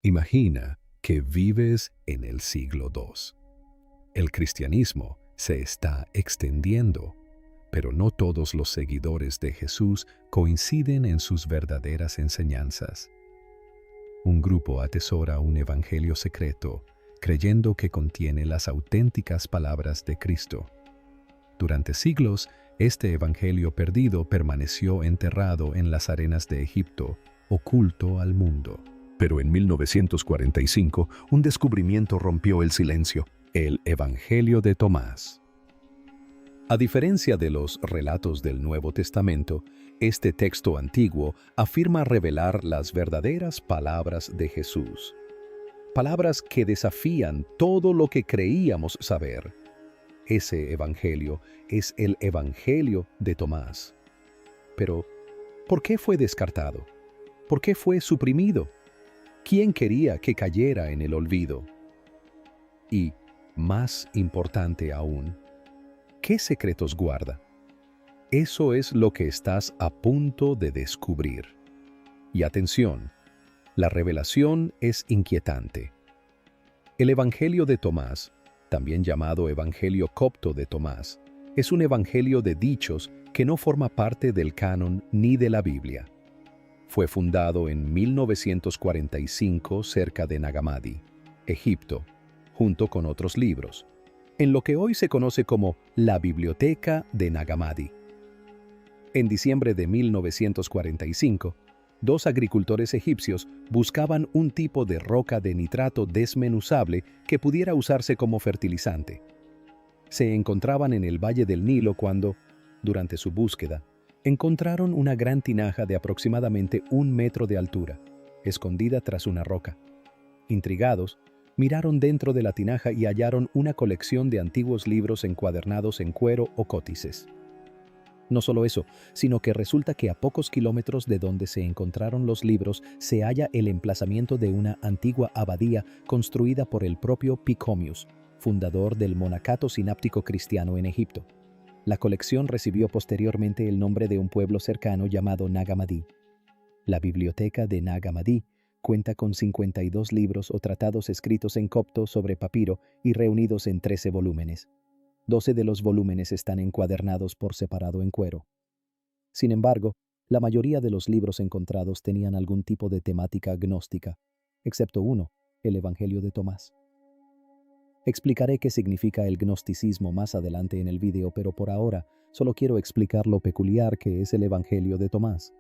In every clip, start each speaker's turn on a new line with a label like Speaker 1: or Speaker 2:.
Speaker 1: Imagina que vives en el siglo II. El cristianismo se está extendiendo, pero no todos los seguidores de Jesús coinciden en sus verdaderas enseñanzas. Un grupo atesora un evangelio secreto, creyendo que contiene las auténticas palabras de Cristo. Durante siglos, este evangelio perdido permaneció enterrado en las arenas de Egipto, oculto al mundo. Pero en 1945, un descubrimiento rompió el silencio: el Evangelio de Tomás. A diferencia de los relatos del Nuevo Testamento, este texto antiguo afirma revelar las verdaderas palabras de Jesús. Palabras que desafían todo lo que creíamos saber. Ese Evangelio es el Evangelio de Tomás. Pero, ¿por qué fue descartado? ¿Por qué fue suprimido? ¿Quién quería que cayera en el olvido? Y, más importante aún, ¿qué secretos guarda? Eso es lo que estás a punto de descubrir. Y atención, la revelación es inquietante. El Evangelio de Tomás, también llamado Evangelio copto de Tomás, es un evangelio de dichos que no forma parte del canon ni de la Biblia. Fue fundado en 1945 cerca de Nag Hammadi, Egipto, junto con otros libros, en lo que hoy se conoce como la Biblioteca de Nag Hammadi. En diciembre de 1945, dos agricultores egipcios buscaban un tipo de roca de nitrato desmenuzable que pudiera usarse como fertilizante. Se encontraban en el Valle del Nilo cuando, durante su búsqueda, encontraron una gran tinaja de aproximadamente 1 metro de altura, escondida tras una roca. Intrigados, miraron dentro de la tinaja y hallaron una colección de antiguos libros encuadernados en cuero o códices. No solo eso, sino que resulta que a pocos kilómetros de donde se encontraron los libros se halla el emplazamiento de una antigua abadía construida por el propio Picomius, fundador del monacato sináptico cristiano en Egipto. La colección recibió posteriormente el nombre de un pueblo cercano llamado Nag Hammadi. La biblioteca de Nag Hammadi cuenta con 52 libros o tratados escritos en copto sobre papiro y reunidos en 13 volúmenes. 12 de los volúmenes están encuadernados por separado en cuero. Sin embargo, la mayoría de los libros encontrados tenían algún tipo de temática gnóstica, excepto uno, el Evangelio de Tomás. Explicaré qué significa el gnosticismo más adelante en el video, pero por ahora solo quiero explicar lo peculiar que es el Evangelio de Tomás.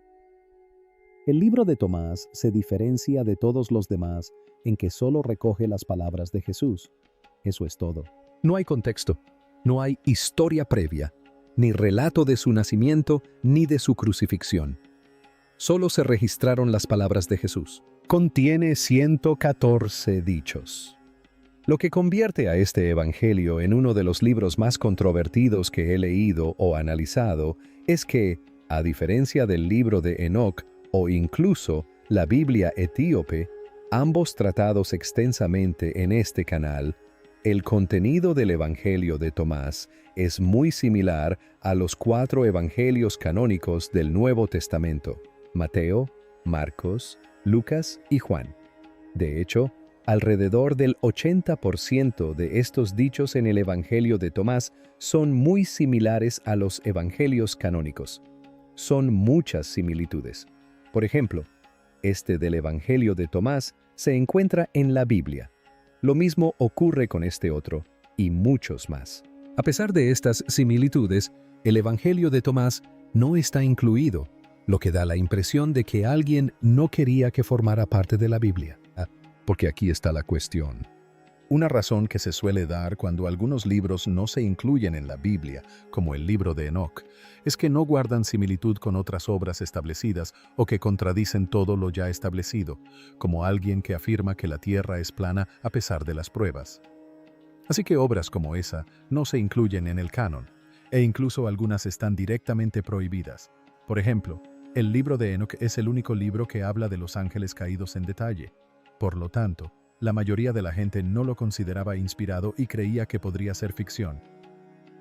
Speaker 1: El libro de Tomás se diferencia de todos los demás en que solo recoge las palabras de Jesús. Eso es todo. No hay contexto, no hay historia previa, ni relato de su nacimiento ni de su crucifixión. Solo se registraron las palabras de Jesús. Contiene 114 dichos. Lo que convierte a este evangelio en uno de los libros más controvertidos que he leído o analizado es que, a diferencia del libro de Enoc o incluso la Biblia etíope, ambos tratados extensamente en este canal, el contenido del Evangelio de Tomás es muy similar a los 4 evangelios canónicos del Nuevo Testamento: Mateo, Marcos, Lucas y Juan. De hecho, alrededor del 80% de estos dichos en el Evangelio de Tomás son muy similares a los evangelios canónicos. Son muchas similitudes. Por ejemplo, este del Evangelio de Tomás se encuentra en la Biblia. Lo mismo ocurre con este otro, y muchos más. A pesar de estas similitudes, el Evangelio de Tomás no está incluido, lo que da la impresión de que alguien no quería que formara parte de la Biblia. Porque aquí está la cuestión. Una razón que se suele dar cuando algunos libros no se incluyen en la Biblia, como el libro de Enoc, es que no guardan similitud con otras obras establecidas o que contradicen todo lo ya establecido, como alguien que afirma que la Tierra es plana a pesar de las pruebas. Así que obras como esa no se incluyen en el canon, e incluso algunas están directamente prohibidas. Por ejemplo, el libro de Enoc es el único libro que habla de los ángeles caídos en detalle. Por lo tanto, la mayoría de la gente no lo consideraba inspirado y creía que podría ser ficción.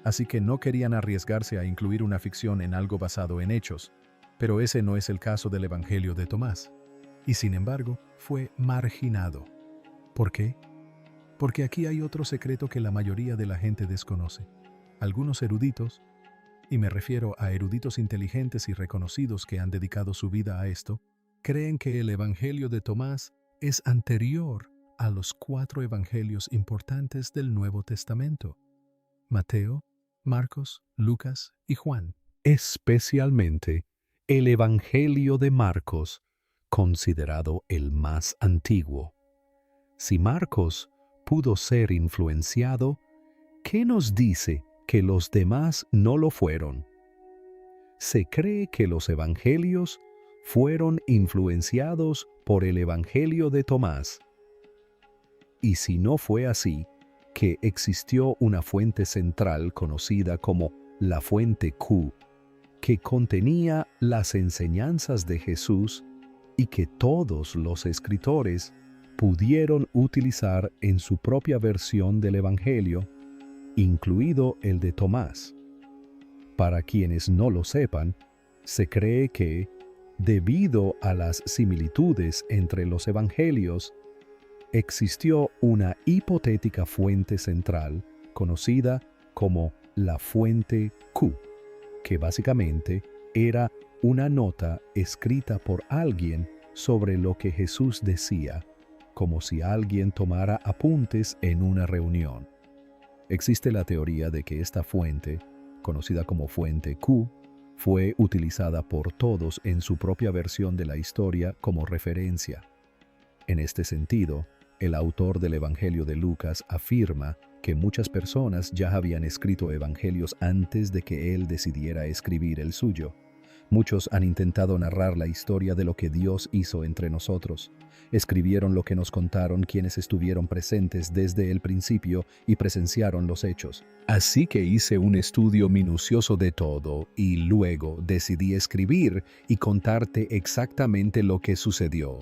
Speaker 1: Así que no querían arriesgarse a incluir una ficción en algo basado en hechos, pero ese no es el caso del Evangelio de Tomás.
Speaker 2: y sin embargo fue marginado. ¿Por qué? Porque aquí hay otro secreto que la mayoría de la gente desconoce. Algunos eruditos, y me refiero a eruditos inteligentes y reconocidos que han dedicado su vida a esto, creen que el Evangelio de Tomás es anterior a los 4 evangelios importantes del Nuevo Testamento: Mateo, Marcos, Lucas y Juan.
Speaker 1: Especialmente el Evangelio de Marcos, considerado el más antiguo. Si Marcos pudo ser influenciado, ¿qué nos dice que los demás no lo fueron? Se cree que los evangelios fueron influenciados por el Evangelio de Tomás. Y si no fue así, que existió una fuente central conocida como la fuente Q, que contenía las enseñanzas de Jesús y que todos los escritores pudieron utilizar en su propia versión del Evangelio, incluido el de Tomás. Para quienes no lo sepan, se cree que, debido a las similitudes entre los evangelios, existió una hipotética fuente central conocida como la fuente Q, que básicamente era una nota escrita por alguien sobre lo que Jesús decía, como si alguien tomara apuntes en una reunión. Existe la teoría de que esta fuente, conocida como fuente Q, fue utilizada por todos en su propia versión de la historia como referencia. En este sentido, el autor del Evangelio de Lucas afirma que muchas personas ya habían escrito evangelios antes de que él decidiera escribir el suyo. Muchos han intentado narrar la historia de lo que Dios hizo entre nosotros. Escribieron lo que nos contaron quienes estuvieron presentes desde el principio y presenciaron los hechos. Así que hice un estudio minucioso de todo y luego decidí escribir y contarte exactamente lo que sucedió.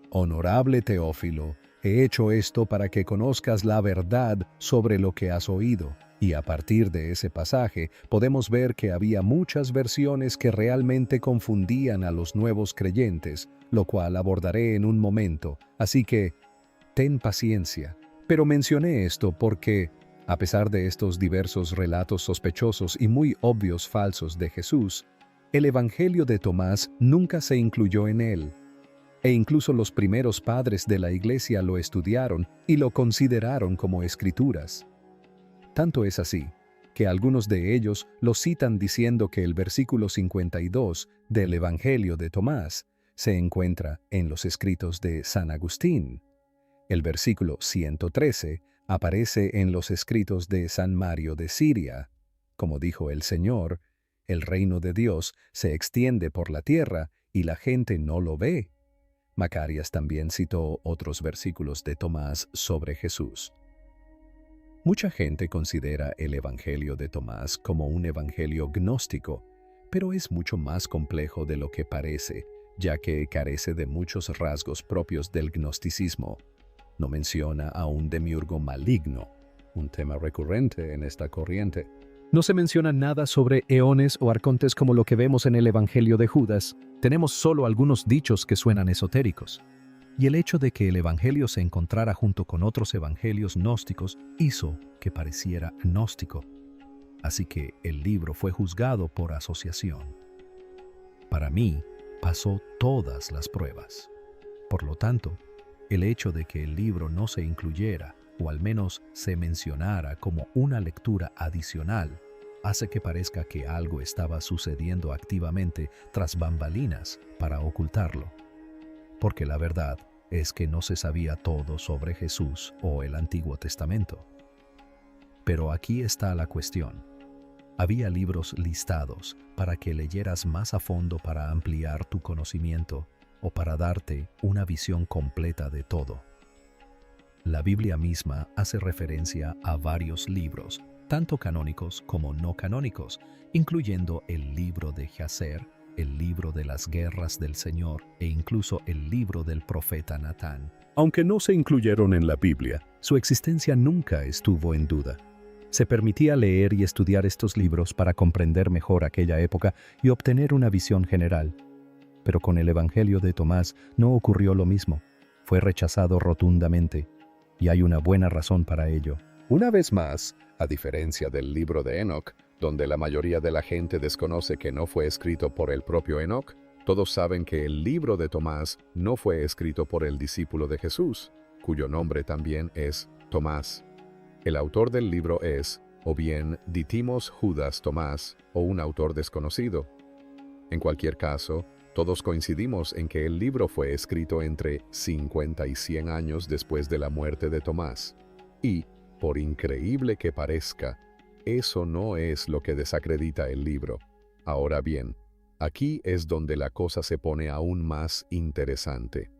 Speaker 1: Honorable Teófilo, he hecho esto para que conozcas la verdad sobre lo que has oído. Y a partir de ese pasaje podemos ver que había muchas versiones que realmente confundían a los nuevos creyentes, lo cual abordaré en un momento, así que ten paciencia. Pero mencioné esto porque, a pesar de estos diversos relatos sospechosos y muy obvios falsos de Jesús, el Evangelio de Tomás nunca se incluyó en él. E incluso los primeros padres de la Iglesia lo estudiaron y lo consideraron como escrituras. Tanto es así, que algunos de ellos lo citan diciendo que el versículo 52 del Evangelio de Tomás se encuentra en los escritos de San Agustín. El versículo 113 aparece en los escritos de San Mario de Siria. Como dijo el Señor, el reino de Dios se extiende por la tierra y la gente no lo ve. Macarias también citó otros versículos de Tomás sobre Jesús. Mucha gente considera el Evangelio de Tomás como un evangelio gnóstico, pero es mucho más complejo de lo que parece, ya que carece de muchos rasgos propios del gnosticismo. No menciona a un demiurgo maligno, un tema recurrente en esta corriente. No se menciona nada sobre eones o arcontes como lo que vemos en el Evangelio de Judas. Tenemos solo algunos dichos que suenan esotéricos. Y el hecho de que el Evangelio se encontrara junto con otros evangelios gnósticos hizo que pareciera gnóstico. Así que el libro fue juzgado por asociación. Para mí, pasó todas las pruebas. Por lo tanto, el hecho de que el libro no se incluyera, o al menos se mencionara como una lectura adicional, hace que parezca que algo estaba sucediendo activamente tras bambalinas para ocultarlo. Porque la verdad es que no se sabía todo sobre Jesús o el Antiguo Testamento. Pero aquí está la cuestión. Había libros listados para que leyeras más a fondo para ampliar tu conocimiento o para darte una visión completa de todo. La Biblia misma hace referencia a varios libros, tanto canónicos como no canónicos, incluyendo el libro de Jacer, el libro de las guerras del Señor e incluso el libro del profeta Natán. Aunque no se incluyeron en la Biblia, su existencia nunca estuvo en duda. Se permitía leer y estudiar estos libros para comprender mejor aquella época y obtener una visión general.
Speaker 3: Pero con el Evangelio de Tomás no ocurrió lo mismo. Fue rechazado rotundamente, y hay una buena razón para ello.
Speaker 1: Una vez más, a diferencia del libro de Enoc, donde la mayoría de la gente desconoce que no fue escrito por el propio Enoc, todos saben que el libro de Tomás no fue escrito por el discípulo de Jesús, cuyo nombre también es Tomás. El autor del libro es, o bien Ditimos Judas Tomás, o un autor desconocido. En cualquier caso, todos coincidimos en que el libro fue escrito entre 50 y 100 años después de la muerte de Tomás. Y, por increíble que parezca, eso no es lo que desacredita el libro. Ahora bien, aquí es donde la cosa se pone aún más interesante.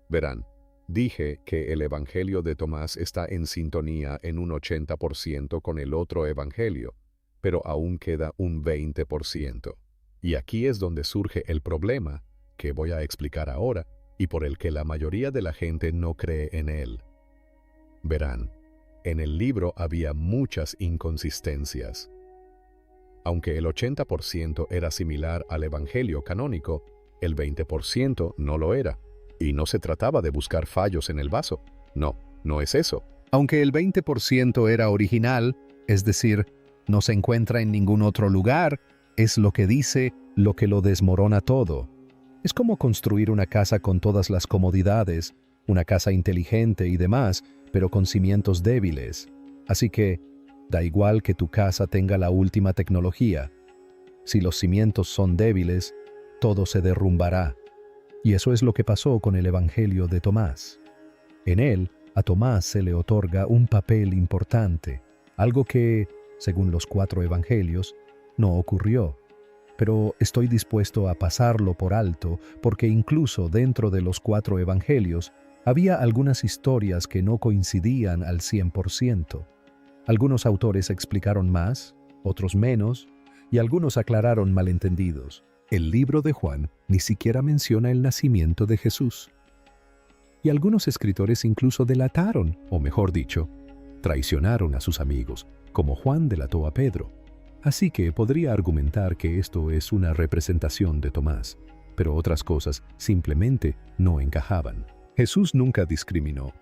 Speaker 1: Verán, dije que el Evangelio de Tomás está en sintonía en un 80% con el otro Evangelio, pero aún queda un 20%. Y aquí es donde surge el problema, que voy a explicar ahora, y por el que la mayoría de la gente no cree en él. Verán, en el libro había muchas inconsistencias. Aunque el 80% era similar al Evangelio canónico, el 20% no lo era. Y no se trataba de buscar fallos en el vaso. No, no es eso.
Speaker 3: Aunque el 20% era original, es decir, no se encuentra en ningún otro lugar, es lo que dice, lo que lo desmorona todo. Es como construir una casa con todas las comodidades, una casa inteligente y demás, pero con cimientos débiles. Así que, da igual que tu casa tenga la última tecnología. Si los cimientos son débiles, todo se derrumbará. Y eso es lo que pasó con el Evangelio de Tomás. En él, a Tomás se le otorga un papel importante, algo que, según los 4 evangelios, no ocurrió. Pero estoy dispuesto a pasarlo por alto porque incluso dentro de los 4 evangelios había algunas historias que no coincidían al 100%. Algunos autores explicaron más, otros menos, y algunos aclararon malentendidos.
Speaker 2: El libro de Juan ni siquiera menciona el nacimiento de Jesús. Y algunos escritores incluso delataron, o mejor dicho, traicionaron a sus amigos, como Juan delató a Pedro. Así que podría argumentar que esto es una representación de Tomás, pero otras cosas simplemente no encajaban. Jesús nunca discriminó.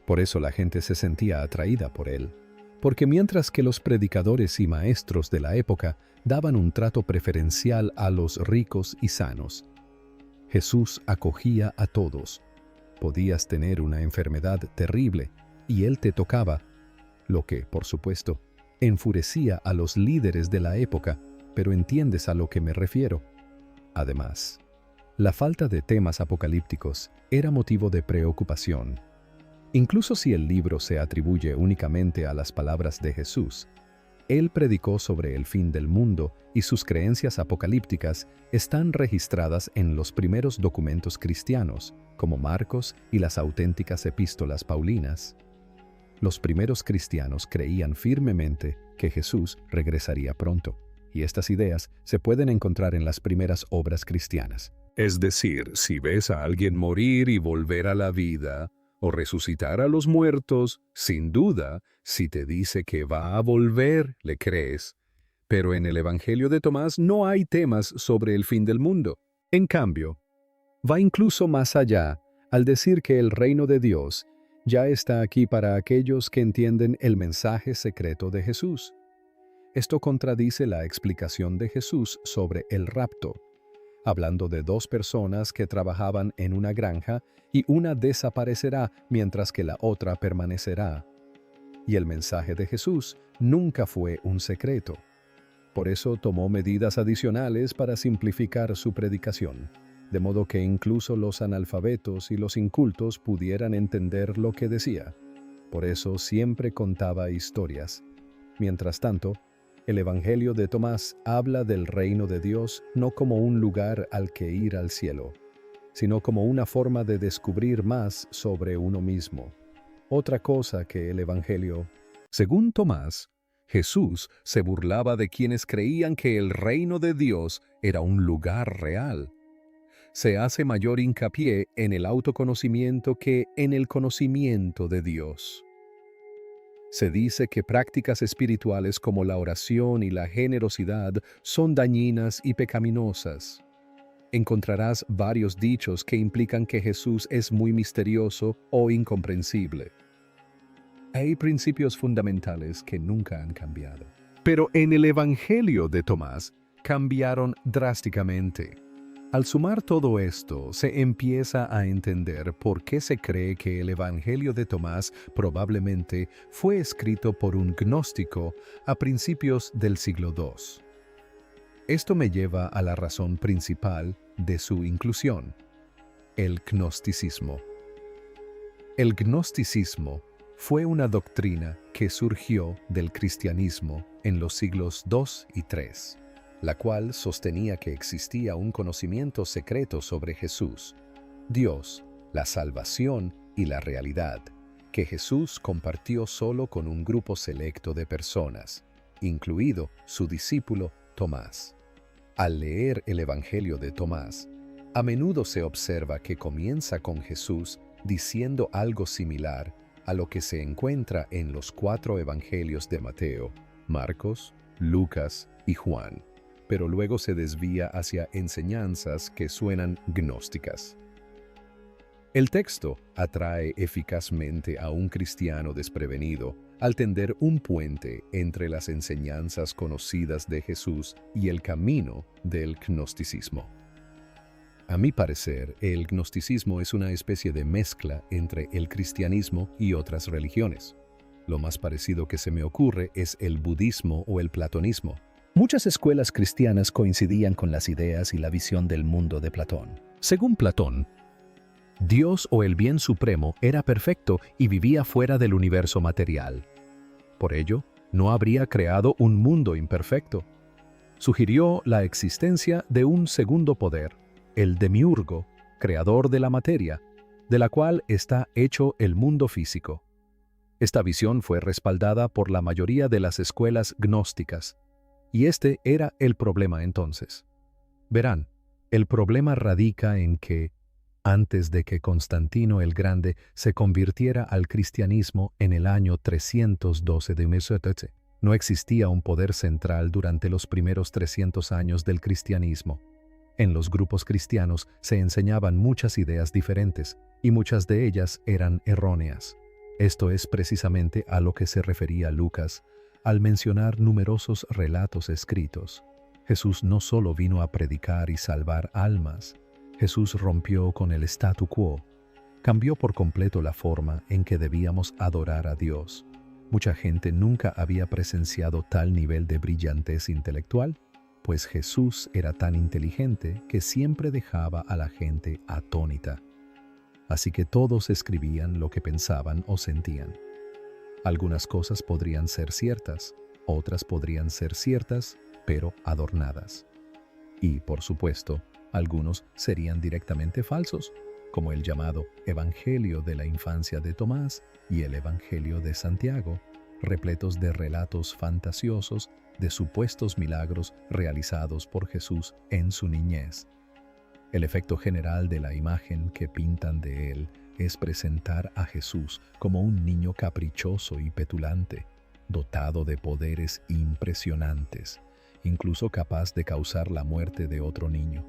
Speaker 2: Por eso la gente se sentía atraída por él. Porque mientras que los predicadores y maestros de la época daban un trato preferencial a los ricos y sanos, Jesús acogía a todos. Podías tener una enfermedad terrible y él te tocaba, lo que, por supuesto, enfurecía a los líderes de la época, pero entiendes a lo que me refiero. Además, la falta de temas apocalípticos era motivo de preocupación. Incluso si el libro se atribuye únicamente a las palabras de Jesús, él predicó sobre el fin del mundo y sus creencias apocalípticas están registradas en los primeros documentos cristianos, como Marcos y las auténticas epístolas paulinas. Los primeros cristianos creían firmemente que Jesús regresaría pronto, y estas ideas se pueden encontrar en las primeras obras cristianas.
Speaker 1: Es decir, si ves a alguien morir y volver a la vida, o resucitar a los muertos, sin duda, si te dice que va a volver, le crees. Pero en el Evangelio de Tomás no hay temas sobre el fin del mundo.
Speaker 2: En cambio, va incluso más allá al decir que el reino de Dios ya está aquí para aquellos que entienden el mensaje secreto de Jesús. Esto contradice la explicación de Jesús sobre el rapto, hablando de 2 personas que trabajaban en una granja y una desaparecerá mientras que la otra permanecerá. Y el mensaje de Jesús nunca fue un secreto. Por eso tomó medidas adicionales para simplificar su predicación, de modo que incluso los analfabetos y los incultos pudieran entender lo que decía. Por eso siempre contaba historias. Mientras tanto, el Evangelio de Tomás habla del reino de Dios no como un lugar al que ir al cielo, sino como una forma de descubrir más sobre uno mismo. Otra cosa que el Evangelio.
Speaker 1: Según Tomás, Jesús se burlaba de quienes creían que el reino de Dios era un lugar real. Se hace mayor hincapié en el autoconocimiento que en el conocimiento de Dios. Se dice que prácticas espirituales como la oración y la generosidad son dañinas y pecaminosas.
Speaker 3: Encontrarás varios dichos que implican que Jesús es muy misterioso o incomprensible. Hay principios fundamentales que nunca han cambiado. Pero en el Evangelio de Tomás cambiaron drásticamente. Al sumar todo esto, se empieza a entender por qué se cree que el Evangelio de Tomás probablemente fue escrito por un gnóstico a principios del siglo II. Esto me lleva a la razón principal de su inclusión: el gnosticismo. El gnosticismo fue una doctrina que surgió del cristianismo en los siglos II y III, la cual sostenía que existía un conocimiento secreto sobre Jesús, Dios, la salvación y la realidad, que Jesús compartió solo con un grupo selecto de personas, incluido su discípulo Tomás. Al leer el Evangelio de Tomás, a menudo se observa que comienza con Jesús diciendo algo similar a lo que se encuentra en los 4 evangelios de Mateo, Marcos, Lucas y Juan, pero luego se desvía hacia enseñanzas que suenan gnósticas. El texto atrae eficazmente a un cristiano desprevenido al tender un puente entre las enseñanzas conocidas de Jesús y el camino del gnosticismo. A mi parecer, el gnosticismo es una especie de mezcla entre el cristianismo y otras religiones. Lo más parecido que se me ocurre es el budismo o el platonismo. Muchas escuelas cristianas coincidían con las ideas y la visión del mundo de Platón. Según Platón, Dios o el bien supremo era perfecto y vivía fuera del universo material. Por ello, no habría creado un mundo imperfecto. Sugirió la existencia de un segundo poder, el demiurgo, creador de la materia, de la cual está hecho el mundo físico. Esta visión fue respaldada por la mayoría de las escuelas gnósticas, y este era el problema entonces. Verán, el problema radica en que, antes de que Constantino el Grande se convirtiera al cristianismo en el año 312 de Mesotete, no existía un poder central durante los primeros 300 años del cristianismo. En los grupos cristianos se enseñaban muchas ideas diferentes, y muchas de ellas eran erróneas. Esto es precisamente a lo que se refería Lucas al mencionar numerosos relatos escritos. Jesús no solo vino a predicar y salvar almas, Jesús rompió con el statu quo, cambió por completo la forma en que debíamos adorar a Dios. Mucha gente nunca había presenciado tal nivel de brillantez intelectual, pues Jesús era tan inteligente que siempre dejaba a la gente atónita. Así que todos escribían lo que pensaban o sentían. Algunas cosas podrían ser ciertas, otras podrían ser ciertas, pero adornadas. Y, por supuesto, algunos serían directamente falsos, como el llamado Evangelio de la infancia de Tomás y el Evangelio de Santiago, repletos de relatos fantasiosos de supuestos milagros realizados por Jesús en su niñez. El efecto general de la imagen que pintan de él es presentar a Jesús como un niño caprichoso y petulante, dotado de poderes impresionantes, incluso capaz de causar la muerte de otro niño.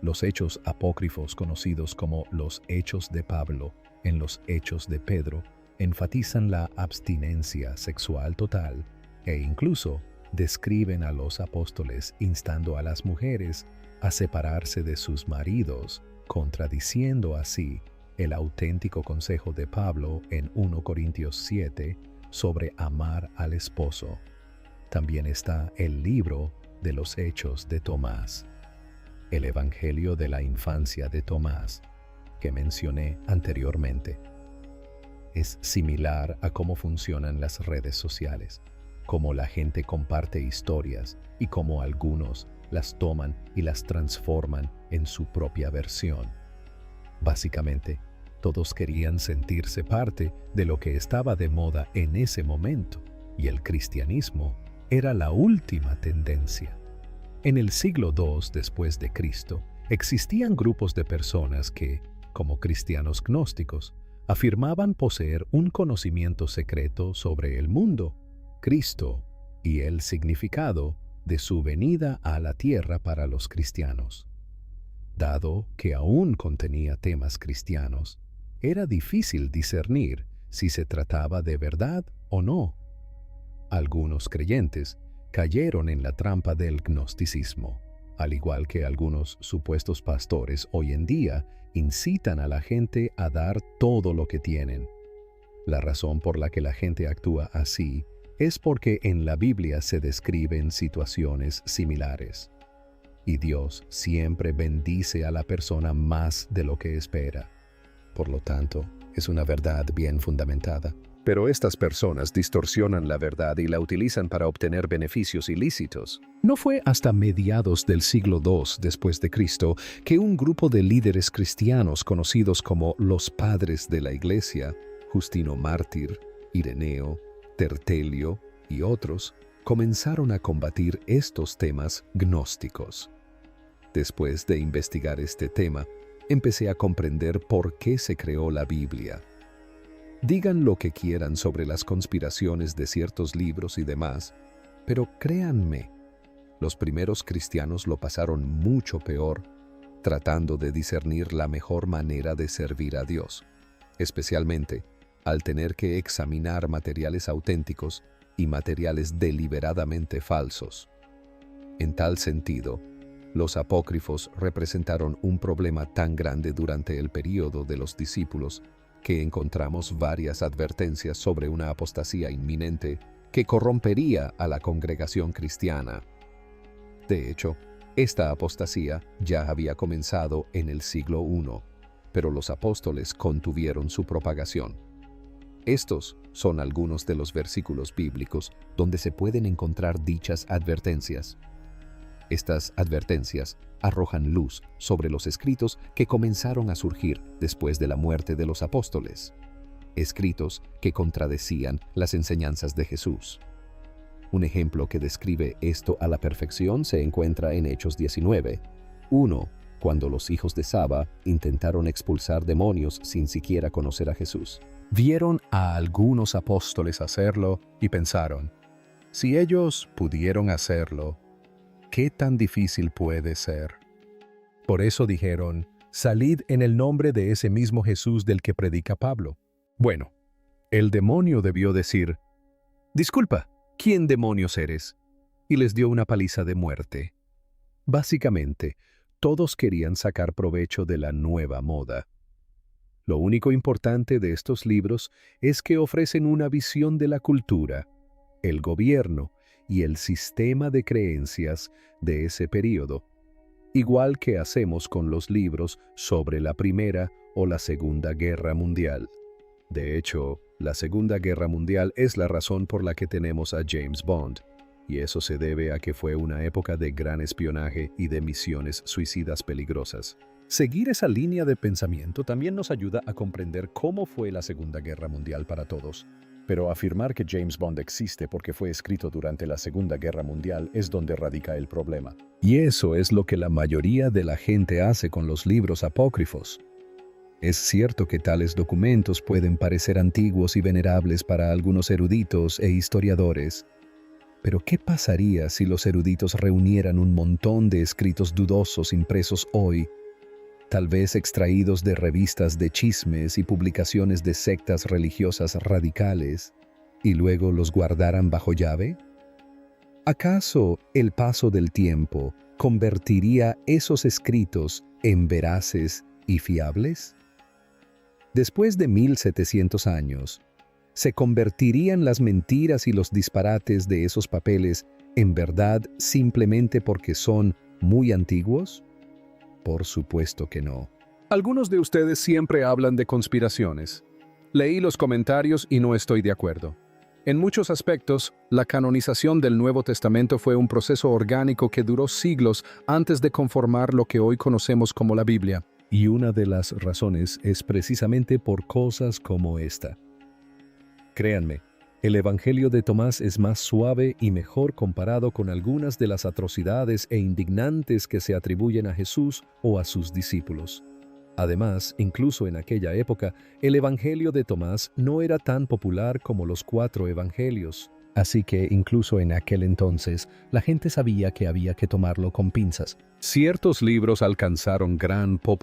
Speaker 3: Los hechos apócrifos conocidos como los Hechos de Pablo en los Hechos de Pedro enfatizan la abstinencia sexual total e incluso describen a los apóstoles instando a las mujeres a separarse de sus maridos, contradiciendo así el auténtico consejo de Pablo en 1 Corintios 7 sobre amar al esposo. También está el libro de los Hechos de Tomás, el Evangelio de la infancia de Tomás, que mencioné anteriormente. Es similar a cómo funcionan las redes sociales, cómo la gente comparte historias y cómo algunos las toman y las transforman en su propia versión. Básicamente, todos querían sentirse parte de lo que estaba de moda en ese momento, y el cristianismo era la última tendencia. En el siglo II después de Cristo, existían grupos de personas que, como cristianos gnósticos, afirmaban poseer un conocimiento secreto sobre el mundo, Cristo y el significado de su venida a la tierra para los cristianos.
Speaker 1: Dado que aún contenía temas cristianos, era difícil discernir si se trataba de verdad o no. Algunos creyentes cayeron en la trampa del gnosticismo, al igual que algunos supuestos pastores hoy en día incitan a la gente a dar todo lo que tienen. La razón por la que la gente actúa así es porque en la Biblia se describen situaciones similares. Y Dios siempre bendice a la persona más de lo que espera. Por lo tanto, es una verdad bien fundamentada. Pero estas personas distorsionan la verdad y la utilizan para obtener beneficios ilícitos. No fue hasta mediados del siglo II después de Cristo que un grupo de líderes cristianos conocidos como los padres de la Iglesia, Justino Mártir, Ireneo, Tertelio y otros, comenzaron a combatir estos temas gnósticos. Después de investigar este tema, empecé a comprender por qué se creó la Biblia. Digan lo que quieran sobre las conspiraciones de ciertos libros y demás, pero créanme, los primeros cristianos lo pasaron mucho peor tratando de discernir la mejor manera de servir a Dios, especialmente al tener que examinar materiales auténticos y materiales deliberadamente falsos. En tal sentido, los apócrifos representaron un problema tan grande durante el período de los discípulos que encontramos varias advertencias sobre una apostasía inminente que corrompería a la congregación cristiana. De hecho, esta apostasía ya había comenzado en el siglo I, pero los apóstoles contuvieron su propagación. Estos son algunos de los versículos bíblicos donde se pueden encontrar dichas advertencias. Estas advertencias arrojan luz sobre los escritos que comenzaron a surgir después de la muerte de los apóstoles, escritos que contradecían las enseñanzas de Jesús. Un ejemplo que describe esto a la perfección se encuentra en Hechos 19, 1, cuando los hijos de Saba intentaron expulsar demonios sin siquiera conocer a Jesús. Vieron a algunos apóstoles hacerlo y pensaron, si ellos pudieron hacerlo, ¿qué tan difícil puede ser? Por eso dijeron, salid en el nombre de ese mismo Jesús del que predica Pablo. Bueno, el demonio debió decir, disculpa, ¿quién demonios eres? Y les dio una paliza de muerte. Básicamente, todos querían sacar provecho de la nueva moda. Lo único importante de estos libros es que ofrecen una visión de la cultura, el gobierno y el sistema de creencias de ese período, igual que hacemos con los libros sobre la Primera o la Segunda Guerra Mundial. De hecho, la Segunda Guerra Mundial es la razón por la que tenemos a James Bond, y eso se debe a que fue una época de gran espionaje y de misiones suicidas peligrosas. Seguir esa línea de pensamiento también nos ayuda a comprender cómo fue la Segunda Guerra Mundial para todos. Pero afirmar que James Bond existe porque fue escrito durante la Segunda Guerra Mundial es donde radica el problema. Y eso es lo que la mayoría de la gente hace con los libros apócrifos. Es cierto que tales documentos pueden parecer antiguos y venerables para algunos eruditos e historiadores, pero ¿qué pasaría si los eruditos reunieran un montón de escritos dudosos impresos hoy, tal vez extraídos de revistas de chismes y publicaciones de sectas religiosas radicales, y luego los guardaran bajo llave? ¿Acaso el paso del tiempo convertiría esos escritos en veraces y fiables? Después de 1700 años, ¿se convertirían las mentiras y los disparates de esos papeles en verdad simplemente porque son muy antiguos? Por supuesto que no. Algunos de ustedes siempre hablan de conspiraciones. Leí los comentarios y no estoy de acuerdo. En muchos aspectos, la canonización del Nuevo Testamento fue un proceso orgánico que duró siglos antes de conformar lo que hoy conocemos como la Biblia. Y una de las razones es precisamente por cosas como esta. Créanme, el Evangelio de Tomás es más suave y mejor comparado con algunas de las atrocidades e indignantes que se atribuyen a Jesús o a sus discípulos. Además, incluso en aquella época, el Evangelio de Tomás no era tan popular como los 4 evangelios.
Speaker 3: Así que incluso en aquel entonces, la gente sabía que había que tomarlo con pinzas.
Speaker 1: Ciertos libros alcanzaron gran popularidad